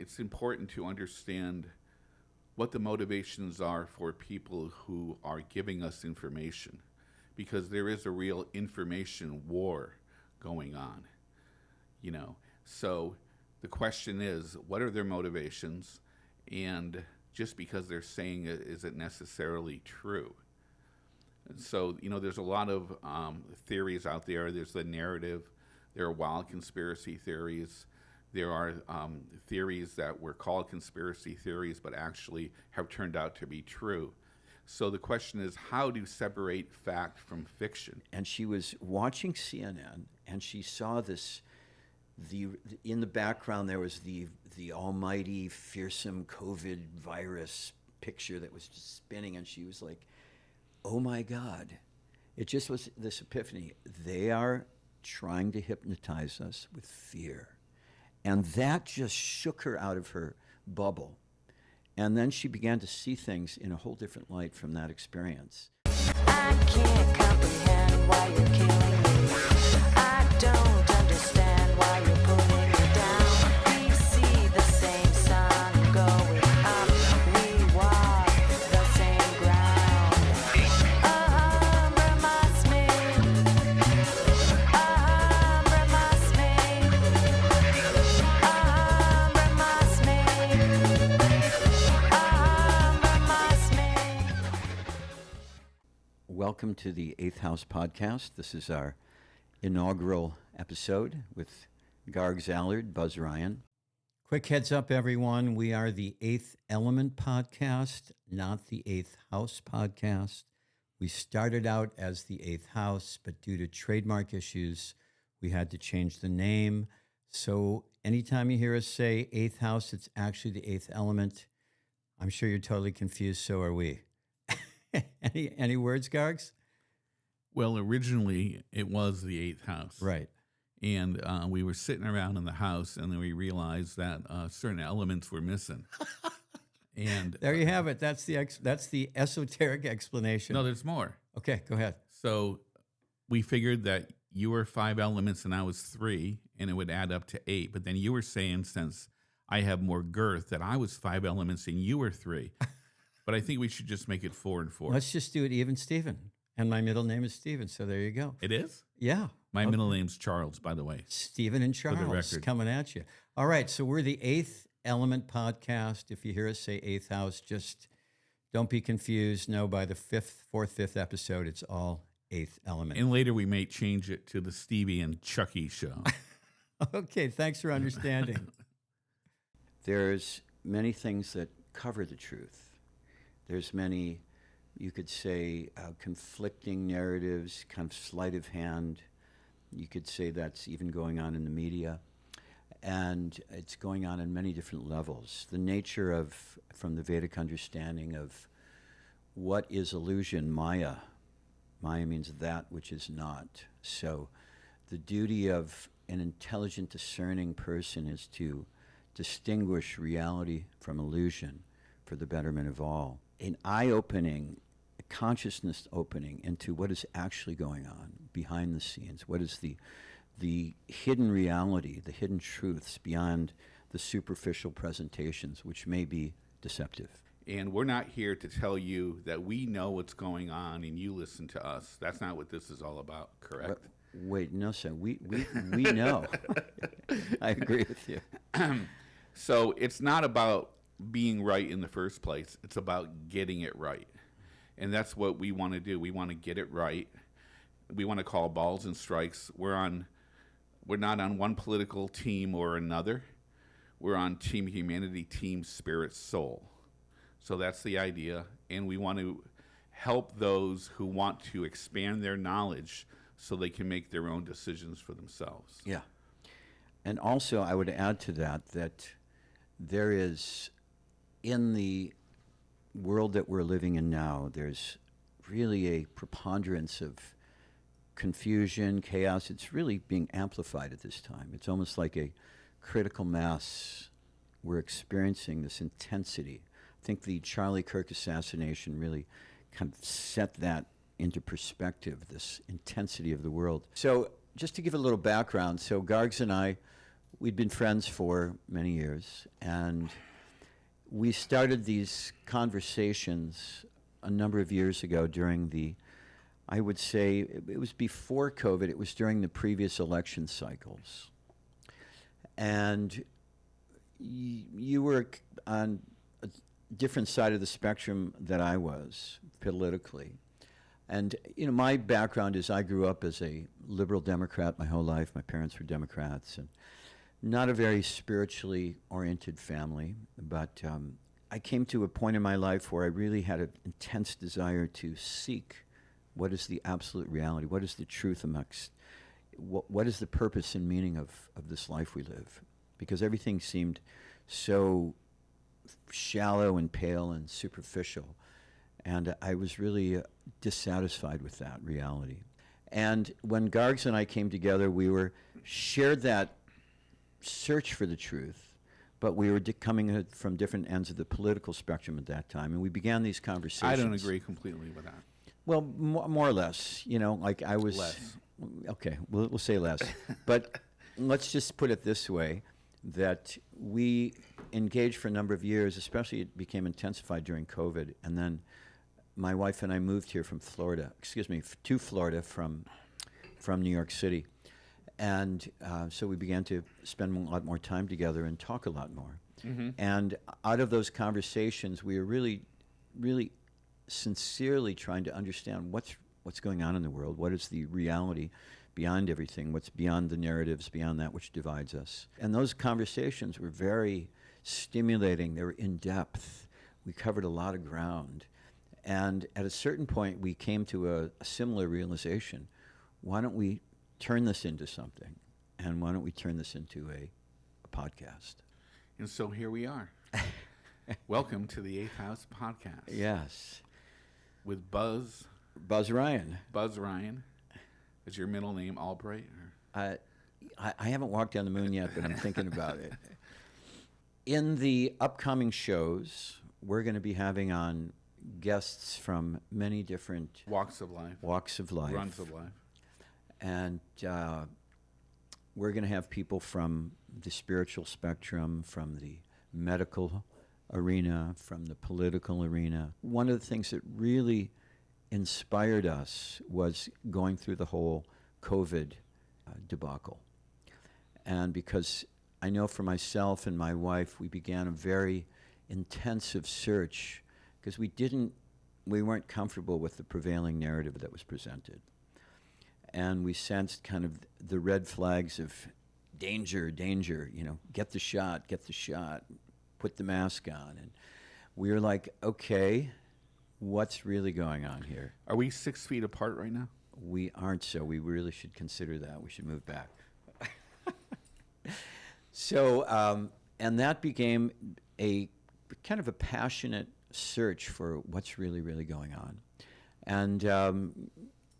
it's important to understand what the motivations are for people who are giving us information, because there is a real information war going on, you know. So the question is, what are their motivations? And just because they're saying it, is it necessarily true? And so, you know, there's a lot of theories out there. There's the narrative. There are wild conspiracy theories. There are theories that were called conspiracy theories but actually have turned out to be true. So the question is, how to separate fact from fiction? And she was watching CNN, and she saw this, in the background there was the almighty, fearsome COVID virus picture that was just spinning, and she was like, oh my God. It just was this epiphany. They are trying to hypnotize us with fear. And that just shook her out of her bubble. And then she began to see things in a whole different light from that experience. I can't comprehend why you're killing me. I don't understand why you're pulling me down. We see the same sun going up. We walk the same ground. Reminds me. Reminds me. Reminds me. Welcome to the Eighth House podcast. This is our inaugural episode with Gargs Allard, Buzz Ryan. Quick heads up, everyone. We are the Eighth Element podcast, not the Eighth House podcast. We started out as the Eighth House, but due to trademark issues, we had to change the name. So anytime you hear us say Eighth House, it's actually the Eighth Element. I'm sure you're totally confused, so are we. Any words, Gargs? Well, originally it was the eighth house. Right. And we were sitting around in the house, and then we realized that certain elements were missing. And There you have it. That's the esoteric explanation. no, there's more. Okay, go ahead. So we figured that you were 5 elements and I was 3, and it would add up to 8. But then you were saying, since I have more girth, that I was 5 elements and you were 3. But I think we should just make it 4 and 4. Let's just do it even Steven. And my middle name is Steven, so there you go. It is? Yeah. My middle name's Charles, by the way. Steven and Charles record. coming at you. All right, so we're the Eighth Element podcast. If you hear us say Eighth House, just don't be confused. No, by the fifth episode, it's all Eighth Element. And later we may change it to the Stevie and Chucky show. Okay, thanks for understanding. There's many things that cover the truth. There's many, you could say, conflicting narratives, kind of sleight of hand. You could say that's even going on in the media. And it's going on in many different levels. The nature of, from the Vedic understanding of what is illusion, Maya. Maya means that which is not. So the duty of an intelligent, discerning person is to distinguish reality from illusion for the betterment of all. An eye-opening, a consciousness opening into what is actually going on behind the scenes. What is the hidden reality, the hidden truths beyond the superficial presentations, which may be deceptive. And we're not here to tell you that we know what's going on and you listen to us. That's not what this is all about, correct? Wait, no, sir. We know. I agree with you. So it's not about being right in the first place. It's about getting it right. And that's what we want to do. We want to get it right. We want to call balls and strikes. We're not on one political team or another. We're on Team Humanity, Team Spirit, Soul. So that's the idea. And we want to help those who want to expand their knowledge so they can make their own decisions for themselves. Yeah. And also, I would add to that there is, in the world that we're living in now, there's really a preponderance of confusion, chaos. It's really being amplified at this time. It's almost like a critical mass. We're experiencing this intensity. I think the Charlie Kirk assassination really kind of set that into perspective, this intensity of the world. So just to give a little background, so Gargs and I, we'd been friends for many years, and we started these conversations a number of years ago during the, I would say, it was before COVID, it was during the previous election cycles. And you were on a different side of the spectrum that I was politically. And, you know, my background is I grew up as a liberal Democrat my whole life. My parents were Democrats, and not a very spiritually oriented family. But I came to a point in my life where I really had an intense desire to seek what is the absolute reality, what is the truth amongst, what is the purpose and meaning of this life we live? Because everything seemed so shallow and pale and superficial. And I was really dissatisfied with that reality. And when Gargs and I came together, we shared that search for the truth, but we were coming from different ends of the political spectrum at that time, and we began these conversations. I don't agree completely with that. Well, more or less, you know, like I was... Less. Okay, we'll say less. But let's just put it this way, that we engaged for a number of years, especially it became intensified during COVID, and then my wife and I moved here from Florida, to Florida from New York City. And so we began to spend a lot more time together and talk a lot more. Mm-hmm. And out of those conversations, we were really, really sincerely trying to understand what's going on in the world, what is the reality beyond everything, what's beyond the narratives, beyond that which divides us. And those conversations were very stimulating. They were in-depth. We covered a lot of ground. And at a certain point, we came to a similar realization. Why don't we turn this into something? And why don't we turn this into a podcast? And so here we are. Welcome to the Eighth House Podcast. Yes. With Buzz Ryan. Buzz Ryan. Is your middle name Albright? I haven't walked on the moon yet, but I'm thinking about it. In the upcoming shows, we're going to be having on guests from many different walks of life, runs of life. And we're going to have people from the spiritual spectrum, from the medical arena, from the political arena. One of the things that really inspired us was going through the whole COVID debacle. And because I know for myself and my wife, we began a very intensive search because we weren't comfortable with the prevailing narrative that was presented. And we sensed kind of the red flags of danger, you know, get the shot, put the mask on. And we were like, okay, what's really going on here? Are we 6 feet apart right now? We aren't, so we really should consider that. We should move back. So, and that became a kind of a passionate search for what's really, really going on. And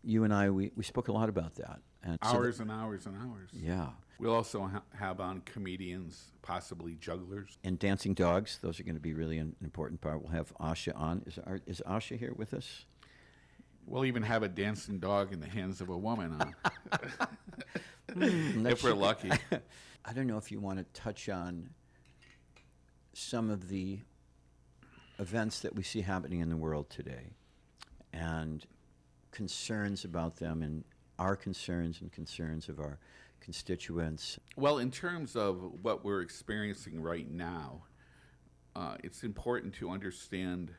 you and I, we spoke a lot about that. And hours and hours and hours. Yeah. We'll also have on comedians, possibly jugglers. And dancing dogs. Those are going to be really an important part. We'll have Asha on. Is Asha here with us? We'll even have a dancing dog in the hands of a woman on. If we're lucky. I don't know if you want to touch on some of the events that we see happening in the world today and concerns about them and our concerns and concerns of our constituents. Well, in terms of what we're experiencing right now, it's important to understand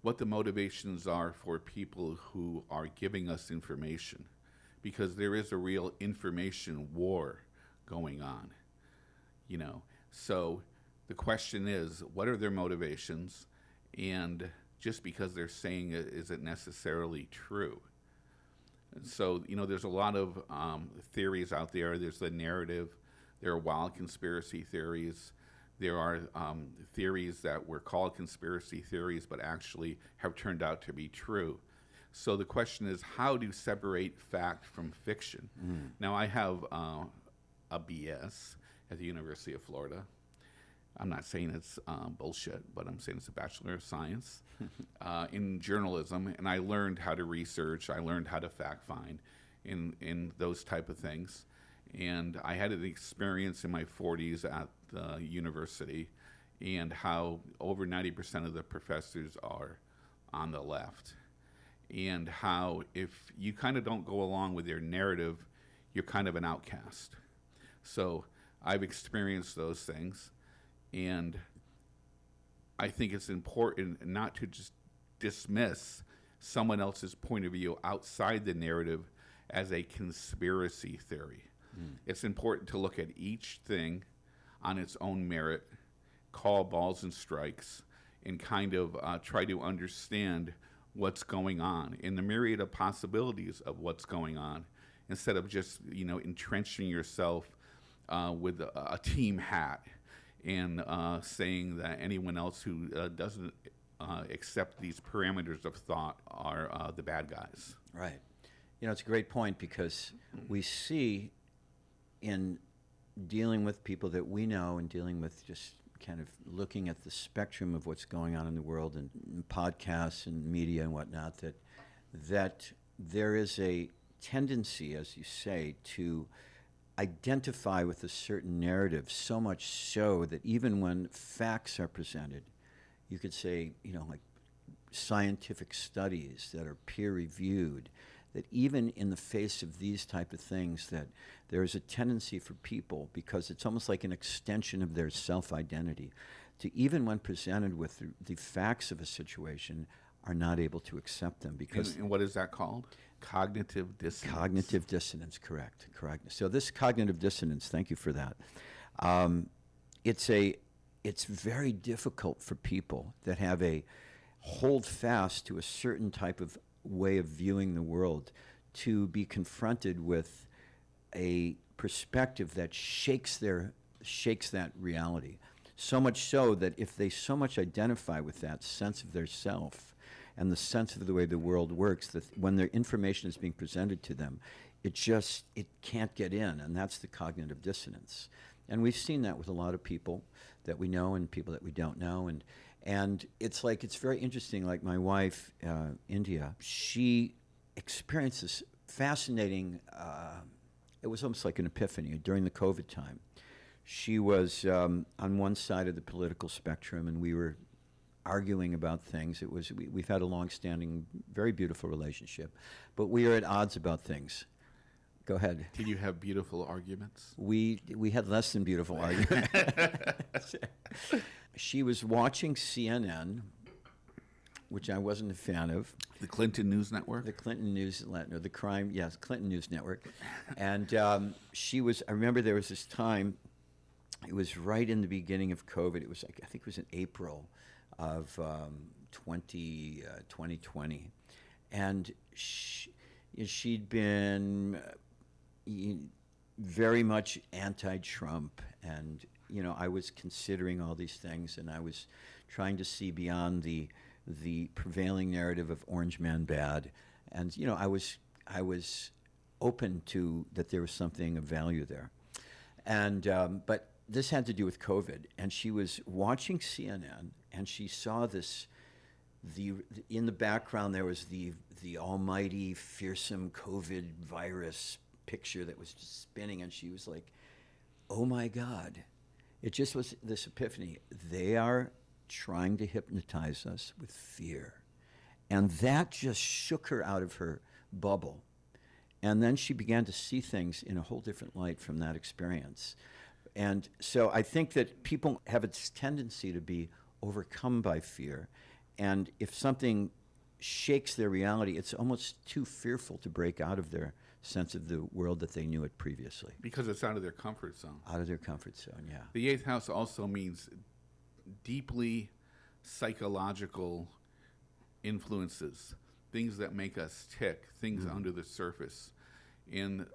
what the motivations are for people who are giving us information, because there is a real information war going on, you know. So the question is, what are their motivations? And just because they're saying it, is it necessarily true? So, you know, there's a lot of theories out there. There's the narrative. There are wild conspiracy theories. There are theories that were called conspiracy theories but actually have turned out to be true. So the question is, how do you separate fact from fiction? Now, I have a BS at the University of Florida. I'm not saying it's bullshit, but I'm saying it's a Bachelor of Science in journalism, and I learned how to research. I learned how to fact find in those type of things. And I had an experience in my 40s at the university, and how over 90% of the professors are on the left. And how if you kind of don't go along with their narrative, you're kind of an outcast. So I've experienced those things, and I think it's important not to just dismiss someone else's point of view outside the narrative as a conspiracy theory. It's important to look at each thing on its own merit, call balls and strikes, and kind of try to understand what's going on in the myriad of possibilities of what's going on, instead of just entrenching yourself with a team hat and saying that anyone else who doesn't accept these parameters of thought are the bad guys. Right. It's a great point, because we see in dealing with people that we know and dealing with just kind of looking at the spectrum of what's going on in the world and podcasts and media and whatnot, that there is a tendency, as you say, to identify with a certain narrative, so much so that even when facts are presented, you could say, like scientific studies that are peer-reviewed, that even in the face of these type of things, that there is a tendency for people, because it's almost like an extension of their self-identity, to even when presented with the facts of a situation, are not able to accept them. Because And what is that called? Cognitive dissonance. Cognitive dissonance, correct. So this cognitive dissonance, thank you for that. It's very difficult for people that have a hold fast to a certain type of way of viewing the world to be confronted with a perspective that shakes that reality. So much so that if they so much identify with that sense of their self and the sense of the way the world works, that when their information is being presented to them, it can't get in, and that's the cognitive dissonance. And we've seen that with a lot of people that we know and people that we don't know, and it's very interesting. Like my wife, India, she experienced this fascinating, it was almost like an epiphany during the COVID time. She was on one side of the political spectrum, and we were arguing about things. We've had a long-standing, very beautiful relationship, but we are at odds about things. Go ahead. Did you have beautiful arguments? We had less than beautiful arguments. She was watching CNN, which I wasn't a fan of. The Clinton News Network? The Clinton News, or the crime, yes, Clinton News Network. And I remember there was this time, it was right in the beginning of COVID. It was I think it was in April of 2020. And she'd been very much anti-Trump, and I was considering all these things, and I was trying to see beyond the prevailing narrative of Orange Man bad, and I was open to that there was something of value there, and but this had to do with COVID, and she was watching CNN, and she saw this. In the background there was the almighty fearsome COVID virus picture that was just spinning, and she was like, oh my God. It just was this epiphany. They are trying to hypnotize us with fear. And that just shook her out of her bubble. And then she began to see things in a whole different light from that experience. And so I think that people have a tendency to be overcome by fear. And if something shakes their reality, it's almost too fearful to break out of their sense of the world that they knew it previously. Because it's out of their comfort zone. Out of their comfort zone, yeah. The eighth house also means deeply psychological influences, things that make us tick, things under the surface. And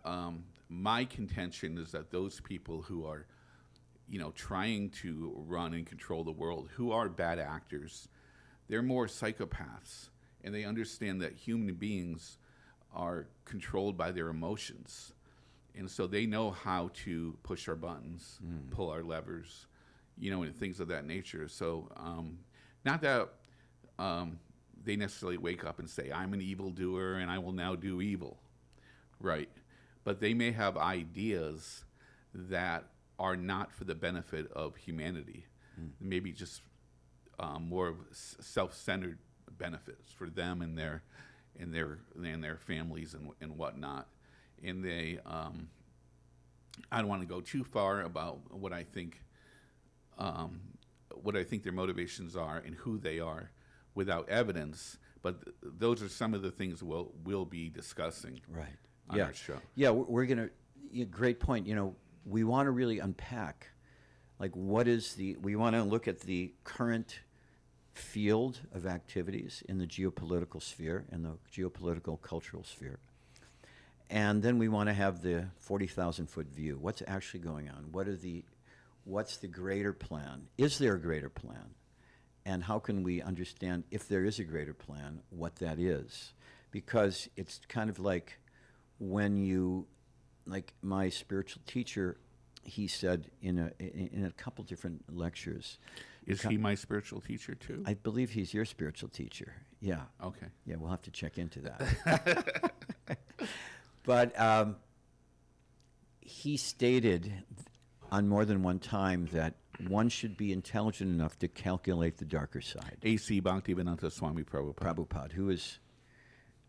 my contention is that those people who are, trying to run and control the world, who are bad actors, they're more psychopaths, and they understand that human beings are controlled by their emotions. And so they know how to push our buttons, pull our levers, and things of that nature. So not that they necessarily wake up and say, I'm an evildoer and I will now do evil, right? but they may have ideas that are not for the benefit of humanity. Maybe just more of self-centered benefits for them and their families and whatnot. And they, I don't want to go too far about what I think their motivations are and who they are without evidence. But those are some of the things we'll be discussing on our show. Yeah, we're going to, great point. We want to really unpack, like, we want to look at the current field of activities in the geopolitical sphere and the geopolitical cultural sphere. And then we want to have the 40,000-foot view. What's actually going on? What's the greater plan? Is there a greater plan? And how can we understand, if there is a greater plan, what that is? Because it's kind of like when like my spiritual teacher, he said in a couple different lectures. Is he my spiritual teacher too? I believe he's your spiritual teacher. Yeah. Okay. Yeah, we'll have to check into that. But he stated on more than one time that one should be intelligent enough to calculate the darker side. A.C. Bhaktivedanta Swami Prabhupada. Prabhupada, who is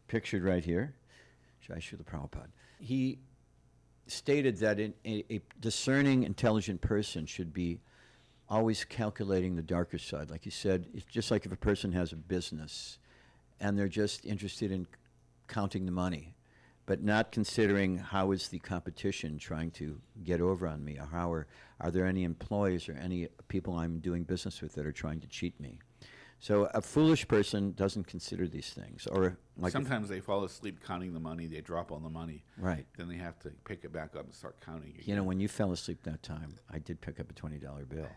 pictured right here. Should I show the Prabhupada? He stated that a discerning, intelligent person should be always calculating the darker side. Like you said, it's just like if a person has a business and they're just interested in counting the money, but not considering how is the competition trying to get over on me, or how are there any employees or any people I'm doing business with that are trying to cheat me. So a foolish person doesn't consider these things. Or like sometimes they fall asleep counting the money, they drop all the money. Right. Then they have to pick it back up and start counting again. When you fell asleep that time, I did pick up a $20 bill.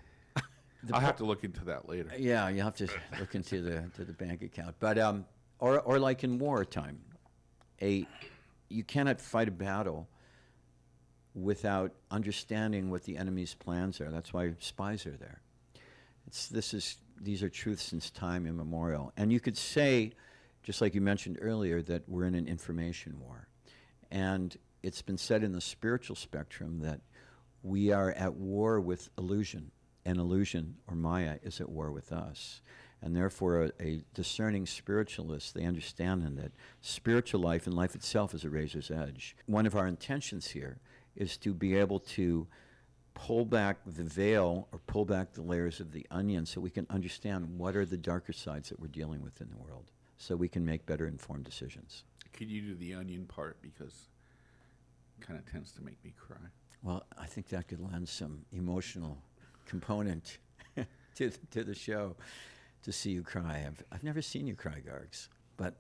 I'll have to look into that later. Yeah, you have to look into the bank account. But or like in wartime, you cannot fight a battle without understanding what the enemy's plans are. That's why spies are there. These are truths since time immemorial. And you could say, just like you mentioned earlier, that we're in an information war. And it's been said in the spiritual spectrum that we are at war with illusion, and illusion, or Maya, is at war with us. And therefore, a discerning spiritualist, they understand that spiritual life and life itself is a razor's edge. One of our intentions here is to be able to pull back the veil or pull back the layers of the onion so we can understand what are the darker sides that we're dealing with in the world, so we can make better informed decisions. Could you do the onion part, because it kind of tends to make me cry? Well, I think that could lend some emotional component to the show, to see you cry. I've never seen you cry, Gargs, but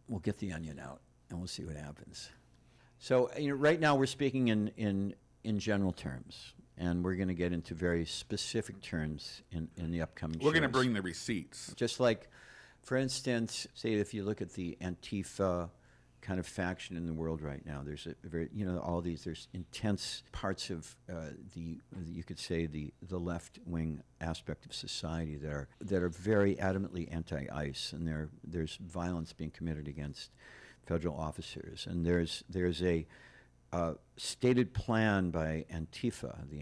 we'll get the onion out and we'll see what happens. So right now we're speaking in general terms, and we're going to get into very specific terms in the upcoming shows. We're going to bring the receipts. Just like, for instance, say if you look at the Antifa kind of faction in the world right now, there's a very, there's intense parts of you could say the left-wing aspect of society that are very adamantly anti-ICE, and there's violence being committed against federal officers, and there's a stated plan by Antifa, the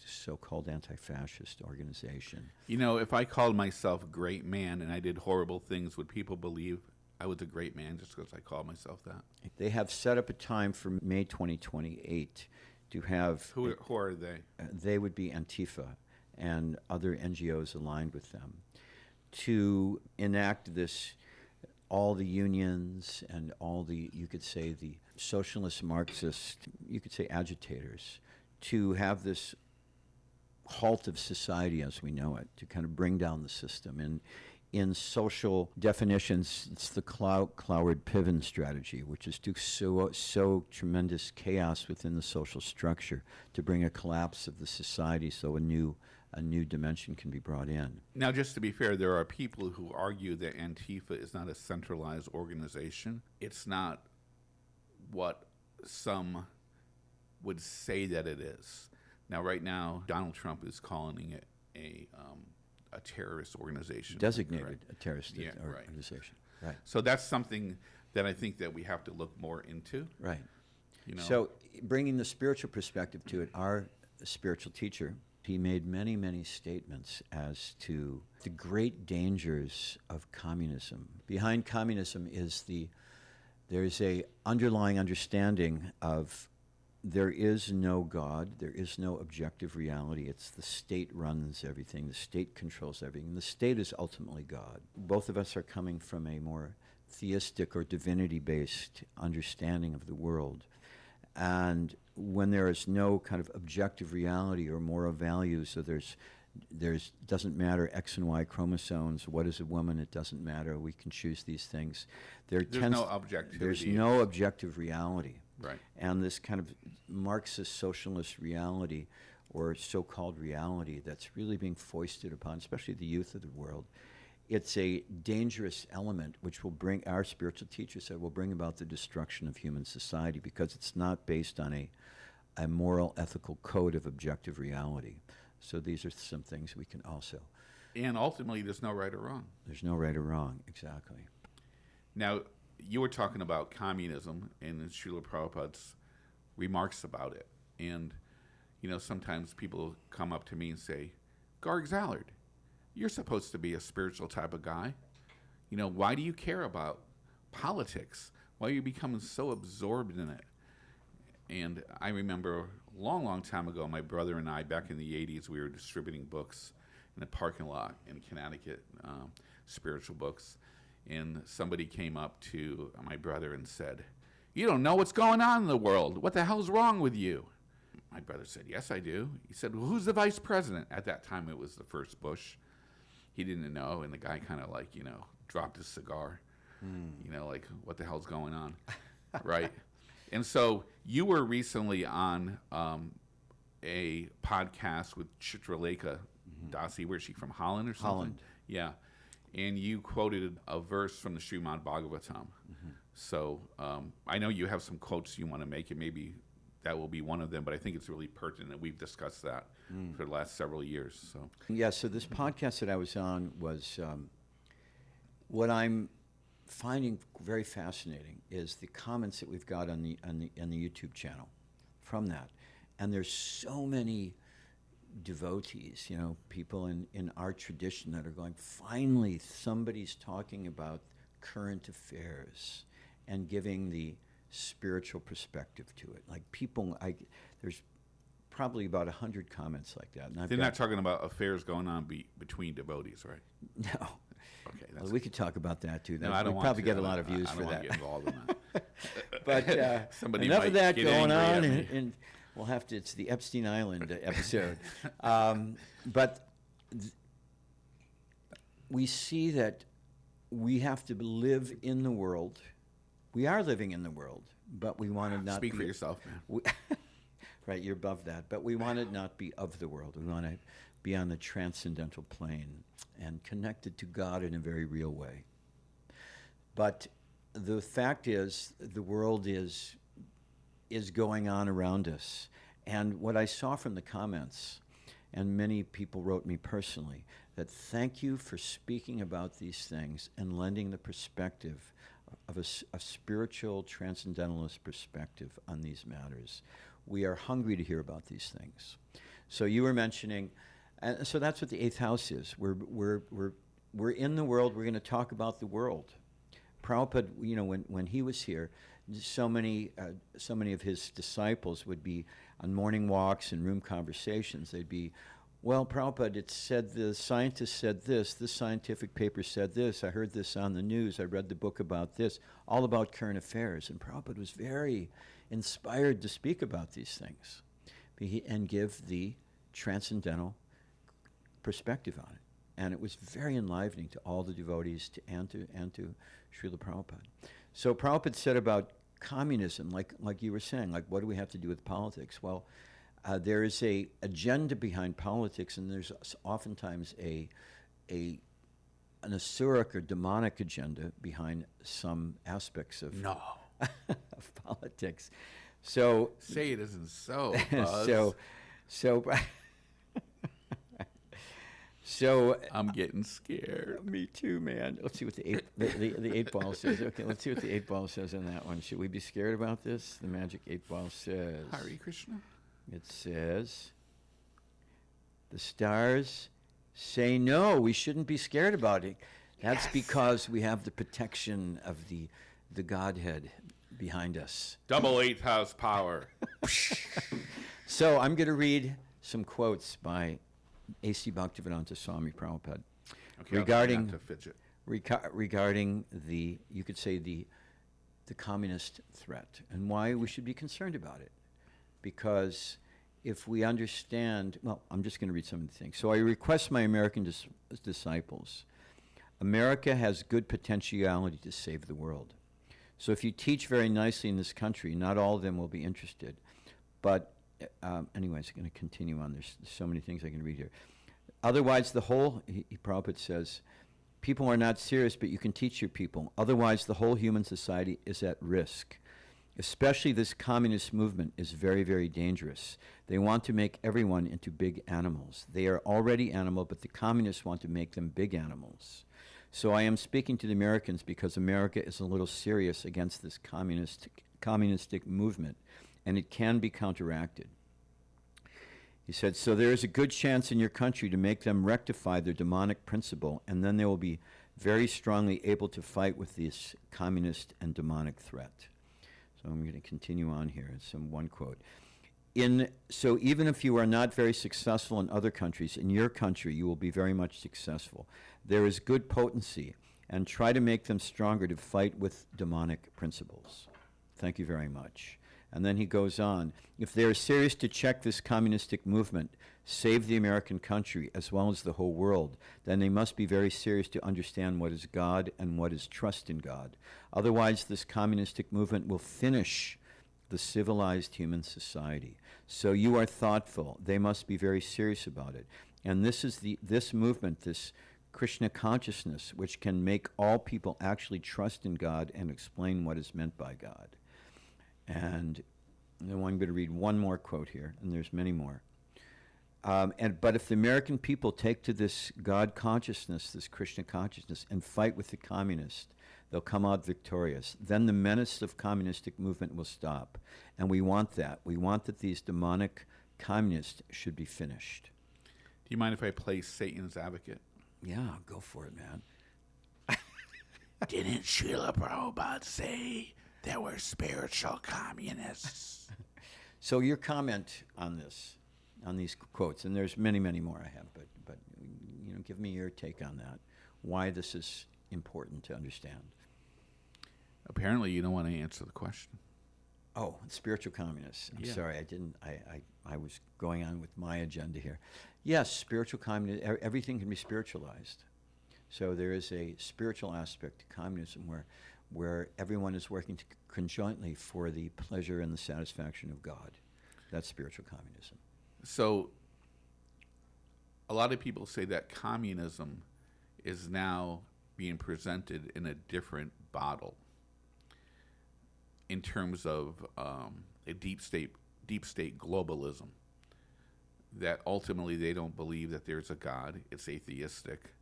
so-called anti-fascist organization. If I called myself a great man and I did horrible things, would people believe I was a great man just because I called myself that? They have set up a time for May 2028 to have... Who are they? They would be Antifa and other NGOs aligned with them, to enact this, all the unions and all the, you could say, the socialist, Marxist, you could say agitators, to have this halt of society as we know it, to kind of bring down the system. And in social definitions, it's the Cloward-Piven strategy, which is to sow tremendous chaos within the social structure to bring a collapse of the society so a new dimension can be brought in. Now, just to be fair, there are people who argue that Antifa is not a centralized organization. It's not what some would say that it is. Now, right now, Donald Trump is calling it a terrorist organization. Designated right? a terrorist organization. Right. So that's something that I think that we have to look more into. Right. You know? So bringing the spiritual perspective to it, our spiritual teacher, he made many, many statements as to the great dangers of communism. Behind communism there's a underlying understanding of there is no God, there is no objective reality. It's the state runs everything, the state controls everything. The state is ultimately God. Both of us are coming from a more theistic or divinity-based understanding of the world. And when there is no kind of objective reality or moral values, so there's doesn't matter X and Y chromosomes, what is a woman, it doesn't matter, we can choose these things. There's no objectivity. There's no objective reality. Right. And this kind of Marxist socialist reality or so-called reality that's really being foisted upon, especially the youth of the world, it's a dangerous element which will bring, our spiritual teacher said, will bring about the destruction of human society because it's not based on a moral, ethical code of objective reality. So these are some things we can also... And ultimately, there's no right or wrong. There's no right or wrong, exactly. Now, you were talking about communism and Srila Prabhupada's remarks about it. And, you know, sometimes people come up to me and say, Gargs Allard, you're supposed to be a spiritual type of guy. You know, why do you care about politics? Why are you becoming so absorbed in it? And I remember a long, long time ago, my brother and I, back in the 80s, we were distributing books in a parking lot in Connecticut, spiritual books. And somebody came up to my brother and said, you don't know what's going on in the world. What the hell's wrong with you? My brother said, yes, I do. He said, well, who's the vice president? At that time, it was the first Bush. He didn't know, and the guy kind of like, you know, dropped his cigar. You know, like, what the hell's going on? Right? And so you were recently on a podcast with Chitralekha Dasi. Where's she from? Holland or something? Holland. Yeah. And you quoted a verse from the Srimad Bhagavatam. So I know you have some quotes you want to make, and maybe that will be one of them, but I think it's really pertinent. We've discussed that for the last several years. So yeah, so this podcast that I was on was what I'm finding very fascinating is the comments that we've got on the YouTube channel from that. And there's so many devotees, you know, people in our tradition that are going, finally somebody's talking about current affairs and giving the spiritual perspective to it. Like people, there's probably about 100 comments like that. And they're not talking about affairs going on between devotees, right? No. Okay, well, we could talk about that too. No, I don't we'd want probably to. get a lot of views for that. I don't want to get involved in that. But somebody enough might of that get going on, angry at me. and we'll have to. It's the Epstein Island episode. But we see that we have to live in the world. We are living in the world, but we want to not speak for yourself, man. Right, you're above that. But we want to not be of the world. We want to be on the transcendental plane and connected to God in a very real way. But the fact is, the world is going on around us. And what I saw from the comments, and many people wrote me personally, that thank you for speaking about these things and lending the perspective of a spiritual transcendentalist perspective on these matters. We are hungry to hear about these things. So you were mentioning, and so that's what the eighth house is. We're in the world. We're going to talk about the world. Prabhupada, you know, when he was here, so many of his disciples would be on morning walks and room conversations. They'd be, well, Prabhupada, it said the scientist said this scientific paper said this, I heard this on the news, I read the book about this, all about current affairs. And Prabhupada was very inspired to speak about these things and give the transcendental perspective on it. And it was very enlivening to all the devotees and to Srila Prabhupada. So Prabhupada said about communism, like you were saying, like what do we have to do with politics? Well, there is a agenda behind politics, and there's oftentimes an asuric or demonic agenda behind some aspects of of politics. So say it isn't so. Buzz. so So I'm getting scared. me too, man. Let's see what the 8 ball says. Okay, let's see what the 8 ball says on that one. Should we be scared about this? The magic 8 ball says. Hare Krishna. It says, the stars say no. We shouldn't be scared about it. That's because we have the protection of the Godhead behind us. Double 8 house power. So I'm going to read some quotes by A.C. Bhaktivedanta Swami Prabhupada Okay, regarding I'll try not to fidget. regarding the, you could say, the communist threat and why we should be concerned about it. Because if we understand, well, I'm just going to read some of the things. So I request my American disciples, America has good potentiality to save the world. So if you teach very nicely in this country, not all of them will be interested. But anyways, I'm going to continue on. There's so many things I can read here. Otherwise, the whole, Prabhupada says, people are not serious, but you can teach your people. Otherwise, the whole human society is at risk. Especially this communist movement is very, very dangerous. They want to make everyone into big animals. They are already animal, but the communists want to make them big animals. So I am speaking to the Americans because America is a little serious against this communistic movement, and it can be counteracted. He said, so there is a good chance in your country to make them rectify their demonic principle, and then they will be very strongly able to fight with this communist and demonic threat. So I'm going to continue on here. It's one quote. So even if you are not very successful in other countries, in your country you will be very much successful. There is good potency, and try to make them stronger to fight with demonic principles. Thank you very much. And then he goes on, if they are serious to check this communistic movement, save the American country as well as the whole world, then they must be very serious to understand what is God and what is trust in God. Otherwise, this communistic movement will finish the civilized human society. So you are thoughtful. They must be very serious about it. And this is this movement, this Krishna consciousness, which can make all people actually trust in God and explain what is meant by God. And then I'm going to read one more quote here, and there's many more. But if the American people take to this God consciousness, this Krishna consciousness, and fight with the communists, they'll come out victorious. Then the menace of communistic movement will stop. And we want that. We want that these demonic communists should be finished. Do you mind if I play Satan's advocate? Yeah, go for it, man. Didn't Srila Prabhupada say there were spiritual communists? So your comment on this, on these quotes, and there's many, many more I have, but you know, give me your take on that. Why this is important to understand. Apparently, you don't want to answer the question. Oh, spiritual communists. I'm sorry, I didn't. I was going on with my agenda here. Yes, spiritual communism. Everything can be spiritualized. So there is a spiritual aspect to communism where everyone is working conjointly for the pleasure and the satisfaction of God. That's spiritual communism. So a lot of people say that communism is now being presented in a different bottle in terms of a deep state globalism, that ultimately they don't believe that there's a God, it's atheistic,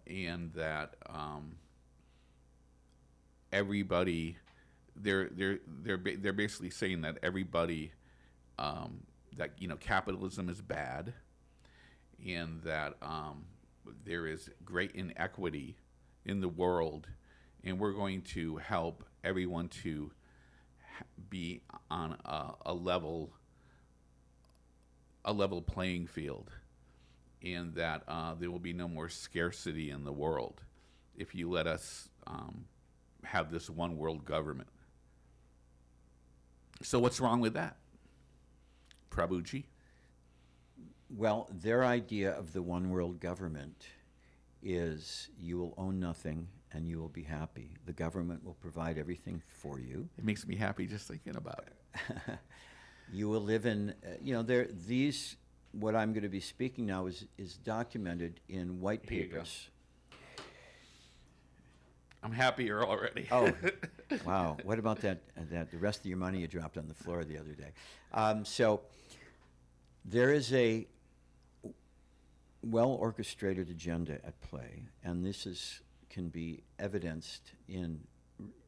and that everybody, they're basically saying that everybody, that, you know, capitalism is bad, and that there is great inequity in the world, and we're going to help everyone to be on a level playing field, and that there will be no more scarcity in the world if you let us have this one world government. So what's wrong with that, Prabhuji? Well, their idea of the one world government is you will own nothing and you will be happy. The government will provide everything for you. It makes me happy just thinking about it. You will live in, these, what I'm going to be speaking now is documented in white Here you go. papers. I'm happier already. Oh, wow. What about that the rest of your money you dropped on the floor the other day? So there is well-orchestrated agenda at play, and this can be evidenced in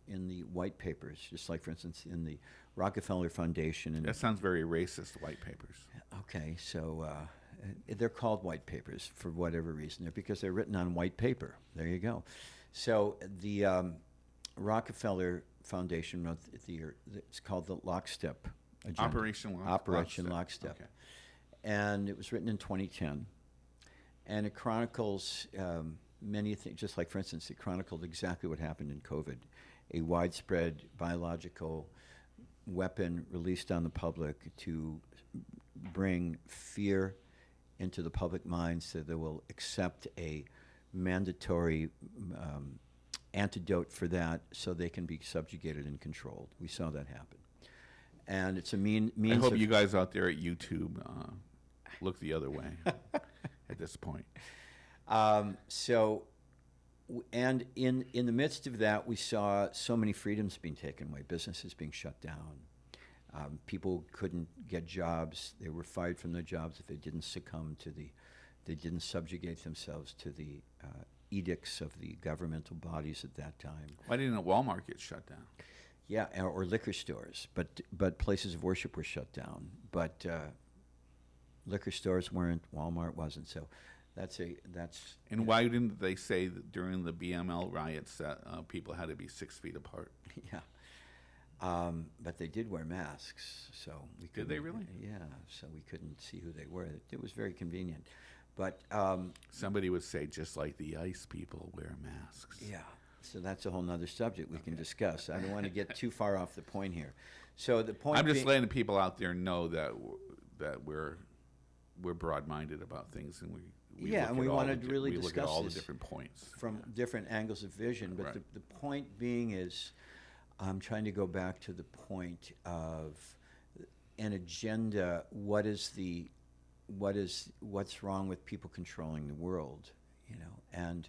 the white papers, just like, for instance, in the Rockefeller Foundation. That sounds very racist, white papers. Okay, so they're called white papers for whatever reason. Because they're written on white paper. There you go. So the Rockefeller Foundation wrote it's called the Lockstep agenda. Operation Lockstep. Okay. And it was written in 2010. And it chronicles many things, just like, for instance, it chronicled exactly what happened in COVID. A widespread biological weapon released on the public to bring fear into the public mind so they will accept a mandatory antidote for that so they can be subjugated and controlled. We saw that happen. And it's a means I hope you guys out there at YouTube look the other way at this point. And in the midst of that, we saw so many freedoms being taken away, businesses being shut down. People couldn't get jobs. They were fired from their jobs if they didn't they didn't subjugate themselves to the edicts of the governmental bodies at that time. Why didn't Walmart get shut down? Yeah, or liquor stores, but places of worship were shut down. But liquor stores weren't, Walmart wasn't. So that's. And why didn't they say that during the BML riots that people had to be 6 feet apart? Yeah. But they did wear masks, so we couldn't. Did they really? Yeah, so we couldn't see who they were. It was very convenient. But somebody would say, just like the ICE people wear masks. Yeah, so that's a whole nother subject we can discuss. I don't want to get too far off the point here. So the point I'm just letting people out there know that we're broad-minded about things, and we and we want to really look discuss at all the this different points from different angles of vision. But Right. the point being is, I'm trying to go back to the point of an agenda. What's wrong with people controlling the world, and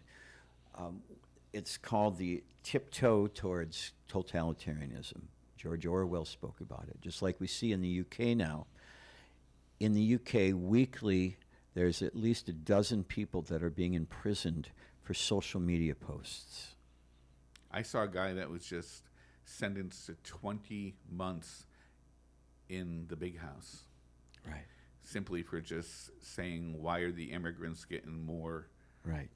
it's called the tiptoe towards totalitarianism. George Orwell spoke about it, just like we see in the UK now. In the UK, weekly, there's at least a dozen people that are being imprisoned for social media posts. I saw a guy that was just sentenced to 20 months in the big house. Right. Simply for just saying, why are the immigrants getting more? Right.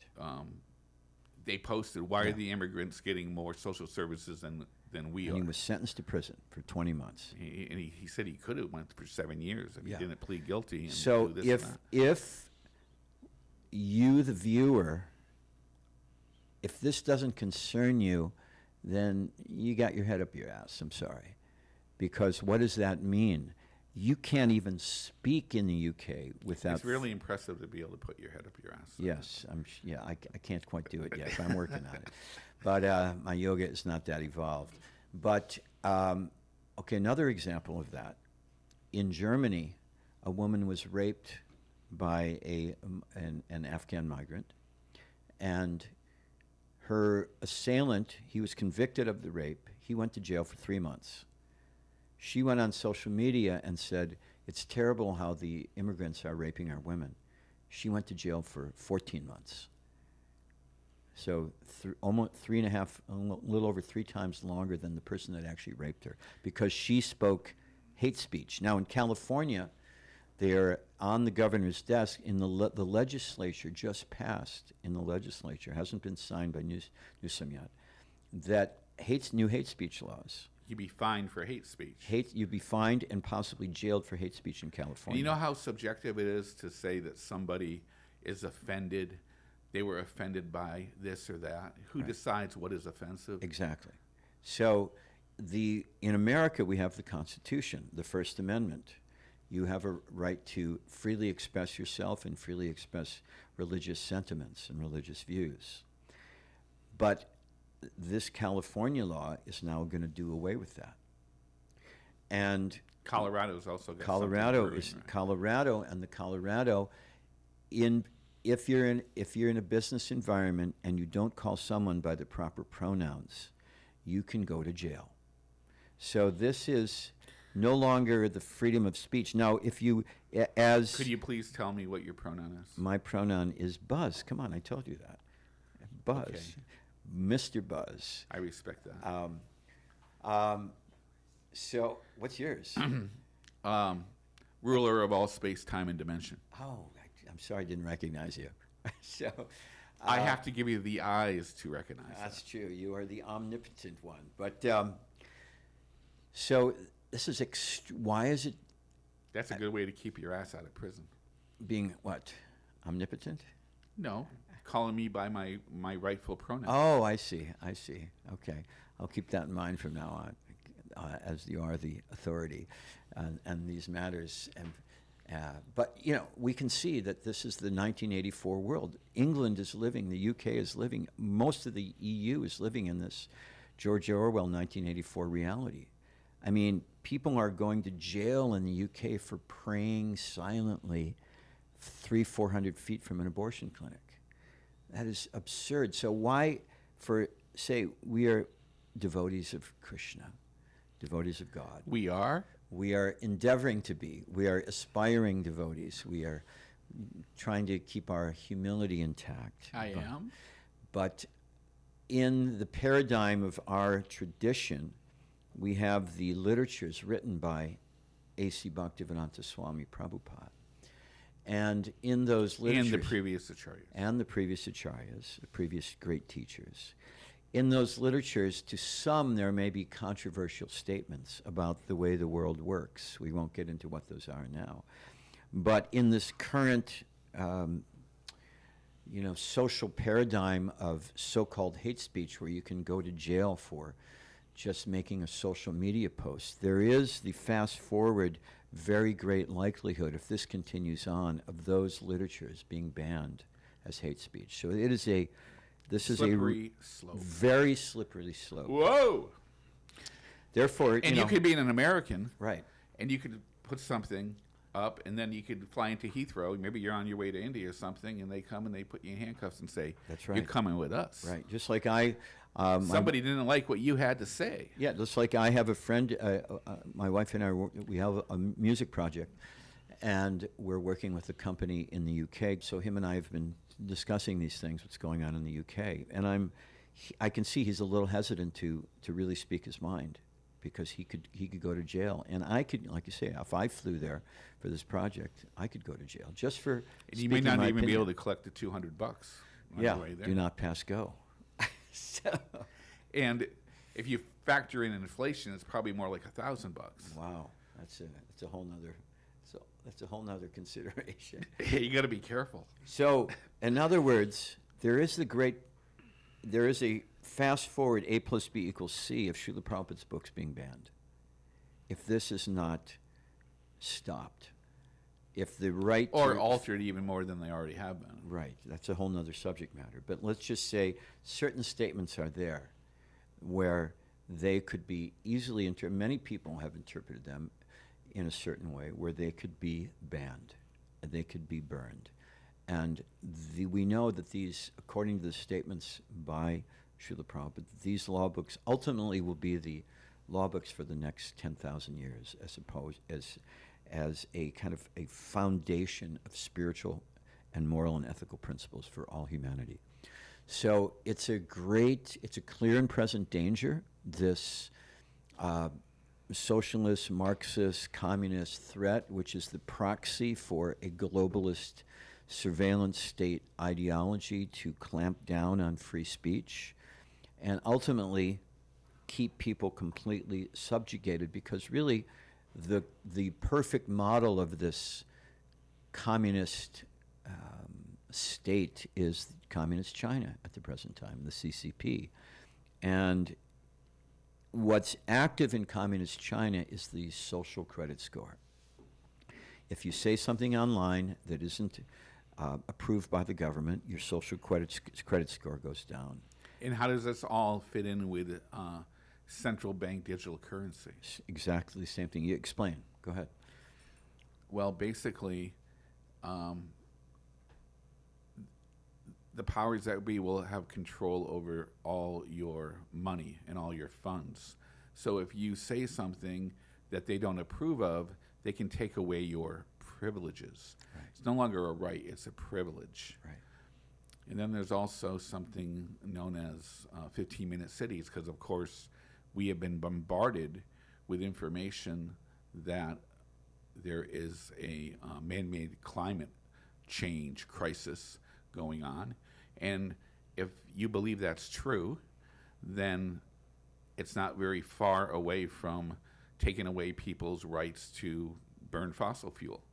They posted, why are the immigrants getting more social services than we are? And he was sentenced to prison for 20 months. He said he could have went for 7 years if he didn't plead guilty. And so do this if you, the viewer, if this doesn't concern you, then you got your head up your ass. I'm sorry. Because what does that mean? You can't even speak in the UK without... It's really impressive to be able to put your head up your ass. Yes, I can't quite do it yet. I'm working on it. But my yoga is not that evolved. But, okay, another example of that. In Germany, a woman was raped by an Afghan migrant, and her assailant, he was convicted of the rape. He went to jail for 3 months. She went on social media and said, it's terrible how the immigrants are raping our women. She went to jail for 14 months. So almost 3.5, a little over 3 times longer than the person that actually raped her, because she spoke hate speech. Now in California, they're on the governor's desk in the legislature, just passed in the legislature, hasn't been signed by Newsom yet, that new hate speech laws. You'd be fined for hate speech. You'd be fined and possibly jailed for hate speech in California. And you know how subjective it is to say that somebody is offended, they were offended by this or that? Who decides what is offensive? Exactly. So in America, we have the Constitution, the First Amendment. You have a right to freely express yourself and freely express religious sentiments and religious views. But this California law is now going to do away with that. And Colorado's also got Colorado if you're in a business environment and you don't call someone by the proper pronouns, you can go to jail. So this is no longer the freedom of speech. Now, if you, as Could you please tell me what your pronoun is? my pronoun is Buzz. Come on, I told you that. Buzz, Okay. Mr. Buzz. I respect that. So, what's yours? Ruler of all space, time, and dimension. Oh, I'm sorry, I didn't recognize you. So, I have to give you the eyes to recognize that's that. true. You are the omnipotent one. But so this is why is it That's a good way to keep your ass out of prison. being what? Omnipotent? No, calling me by my rightful pronoun. Oh, I see. I see. Okay, I'll keep that in mind from now on, as you are the authority and these matters. And but you know, we can see that this is the 1984 world. England is living. The UK is living. Most of the EU is living in this George Orwell 1984 reality. I mean, people are going to jail in the UK for praying silently 300-400 feet from an abortion clinic. That is absurd. So why, say, we are devotees of Krishna, devotees of God. We are? We are endeavoring to be. We are aspiring devotees. We are trying to keep our humility intact. I am. But in the paradigm of our tradition, we have the literatures written by A.C. Bhaktivedanta Swami Prabhupada. And in those literatures... And the previous acharyas. And the previous acharyas, the previous great teachers. In those literatures, to some, there may be controversial statements about the way the world works. We won't get into what those are now. But in this current, social paradigm of so-called hate speech, where you can go to jail for just making a social media post, there is the fast-forward, very great likelihood, if this continues on, of those literatures being banned as hate speech. So it is this is slippery slope. Very slippery slope. Whoa! Therefore, And you could be an American, right? and you could put something up, and then you could fly into Heathrow. Maybe you're on your way to India or something, and they come and they put you in handcuffs and say, "That's right. You're coming with us." Right. Just like somebody didn't like what you had to say. Yeah, just like I have a friend, my wife and I, we have a music project, and we're working with a company in the UK. So him and I have been discussing these things, what's going on in the UK. And I can see he's a little hesitant to really speak his mind, because he could go to jail. And I could, like you say, if I flew there for this project, I could go to jail just for And you may speaking not my even be opinion. able to collect the $200 on Yeah, the way there. do not pass go. So, And if you factor in inflation, it's probably more like $1,000. wow, that's a whole nother consideration. You got to be careful. So, in other words, there is a fast forward A plus B equals C of Srila Prabhupada's books being banned. If this is not stopped, if the right Or to, altered even more than they already have been. right, that's a whole nother subject matter. But let's just say certain statements are there where they could be easily many people have interpreted them in a certain way where they could be banned, they could be burned. And we know that these, according to the statements by Srila Prabhupada, these law books ultimately will be the law books for the next 10,000 years, as a kind of a foundation of spiritual and moral and ethical principles for all humanity. So it's a clear and present danger, this socialist, Marxist, communist threat, which is the proxy for a globalist surveillance state ideology to clamp down on free speech and ultimately keep people completely subjugated, because really the perfect model of this communist state is communist China at the present time, the CCP. And what's active in communist China is the social credit score. If you say something online that isn't approved by the government, your social credit score goes down. And how does this all fit in with central bank digital currency? Exactly the same thing. You explain. Go ahead. Well, basically, the powers that be will have control over all your money and all your funds. So if you say something that they don't approve of, they can take away your privileges. Right. It's no longer a right, it's a privilege. Right. And then there's also something known as 15-minute cities, because, of course, we have been bombarded with information that there is a man-made climate change crisis going on. And if you believe that's true, then it's not very far away from taking away people's rights to burn fossil fuel,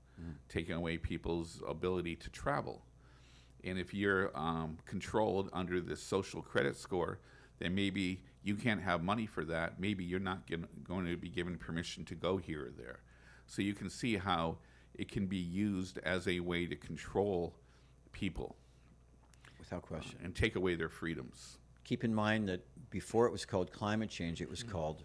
taking away people's ability to travel. And if you're controlled under this social credit score, then maybe you can't have money for that. Maybe you're not going to be given permission to go here or there. So you can see how it can be used as a way to control people. Without question. And take away their freedoms. Keep in mind that before it was called climate change, it was called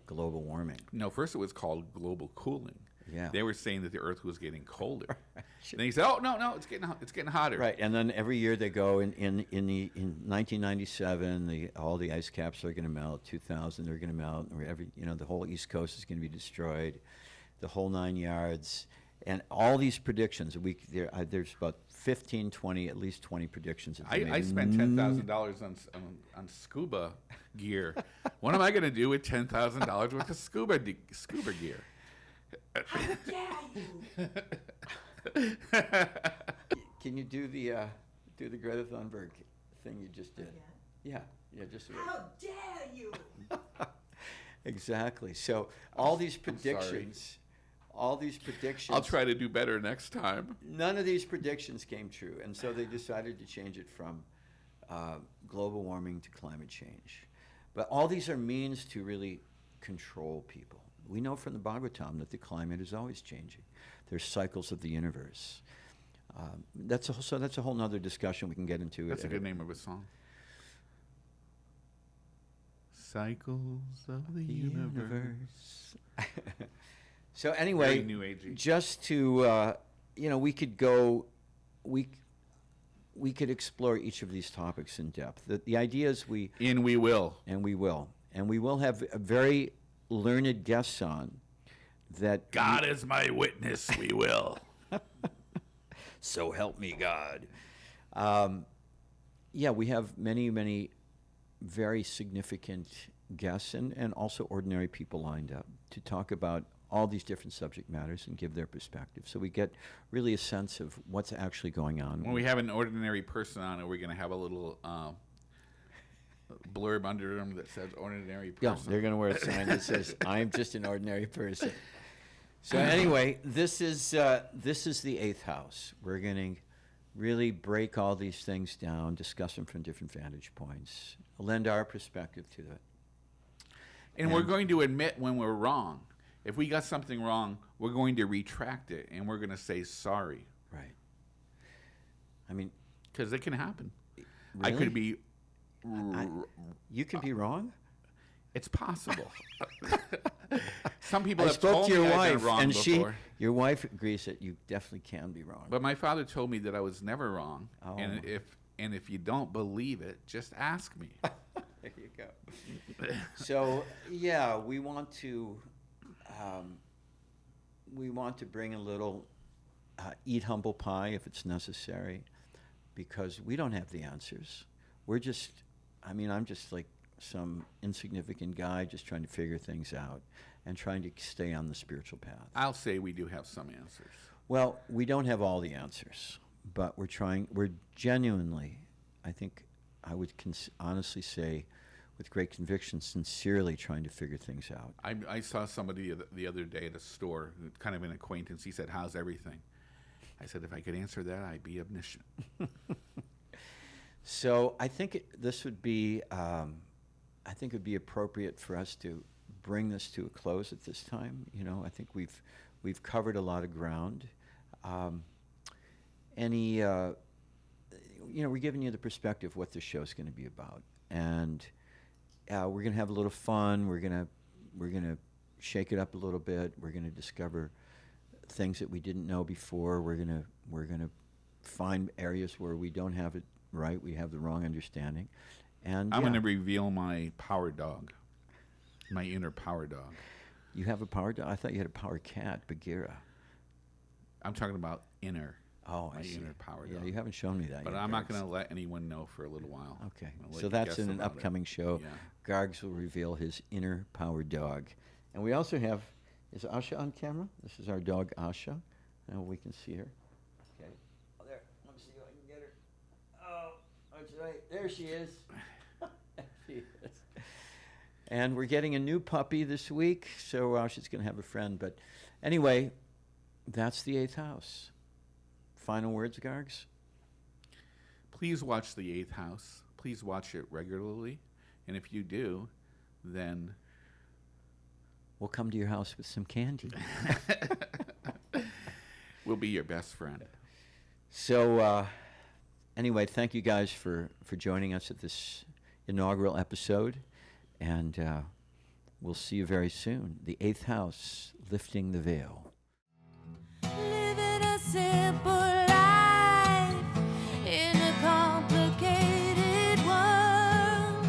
global warming. No, first it was called global cooling. Yeah. They were saying that the Earth was getting colder. And they said, "Oh no, it's getting hotter." Right, and then every year they go in 1997, all the ice caps are going to melt. 2000, they're going to melt. Or the whole East Coast is going to be destroyed, the whole 9 yards, and all these predictions. There's about 15, 20, at least 20 predictions. I spent $10,000 on scuba gear. What am I going to do with $10,000 worth of scuba gear? How dare you! Can you do the Greta Thunberg thing you just did? Yeah, just a bit. How dare you! Exactly. So all these predictions, I'll try to do better next time. None of these predictions came true, and so they decided to change it from global warming to climate change. But all these are means to really control people. We know from the Bhagavatam that the climate is always changing. There's cycles of the universe. That's a whole nother discussion we can get into. That's a good name of a song. Cycles of the universe. So anyway, Very new agey. just to we could go, we could explore each of these topics in depth. The idea is we will have a very learned guests on that. God is my witness, we will. So help me God. We have many very significant guests and also ordinary people lined up to talk about all these different subject matters and give their perspective. So we get really a sense of what's actually going on. When we have an ordinary person on, are we going to have a little blurb under them that says ordinary person? Yeah, they're going to wear a sign that says, I'm just an ordinary person. So anyway, this is the eighth house. We're going to really break all these things down, discuss them from different vantage points, lend our perspective to it. And we're going to admit when we're wrong. If we got something wrong, we're going to retract it, and we're going to say sorry. Right. I mean, because it can happen. Really? I could be. You can be wrong. It's possible. Some people I have spoke told to your me I've wife, been wrong and before. your wife agrees that you definitely can be wrong. But my father told me that I was never wrong. Oh. And if you don't believe it, just ask me. There you go. So we want to bring a little eat humble pie if it's necessary, because we don't have the answers. I'm just like some insignificant guy just trying to figure things out and trying to stay on the spiritual path. I'll say we do have some answers. Well, we don't have all the answers, but we're genuinely, I think I would honestly say, with great conviction, sincerely trying to figure things out. I saw somebody the other day at a store, kind of an acquaintance. He said, "How's everything?" I said, "If I could answer that, I'd be omniscient." So I think this would be, it would be appropriate for us to bring this to a close at this time. I think we've covered a lot of ground. We're giving you the perspective of what this show is going to be about, and we're going to have a little fun. We're gonna shake it up a little bit. We're going to discover things that we didn't know before. We're gonna find areas where we don't have it right. We have the wrong understanding, and I'm going to reveal my power dog, my inner power dog. You have a power dog? I thought you had a power cat, Bagheera. I'm talking about inner. Oh, My I see. inner power Yeah, dog. you haven't shown me that But yet. I'm not Gargs. going to let anyone know for a little while. Okay, I'll let so you that's guess in an about it. upcoming show. Yeah. Gargs will reveal his inner power dog. And we also have, is Asha on camera? This is our dog, Asha. Now we can see her. Okay. Oh, there. Let me see if I can get her. Oh, that's right. There she is. She is. And we're getting a new puppy this week, so Asha's going to have a friend. But anyway, that's the 8th house. Final words, Gargs? Please watch The 8th House. Please watch it regularly. And if you do, then We'll come to your house with some candy. we'll be your best friend. So, anyway, thank you guys for joining us at this inaugural episode. And we'll see you very soon. The 8th house, lifting the veil. Living a simple life in a complicated world.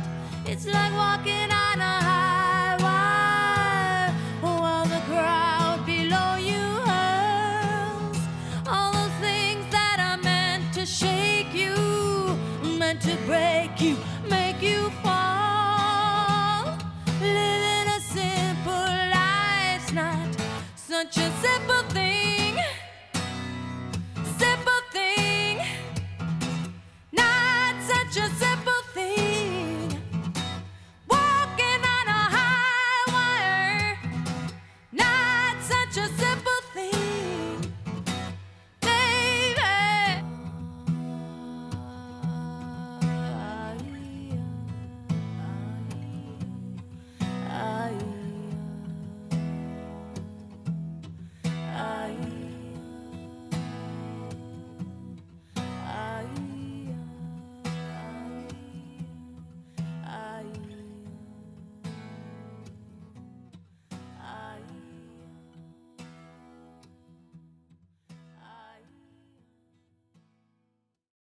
It's like walking on a high wire while the crowd below you hurls all those things that are meant to shake you, meant to break you.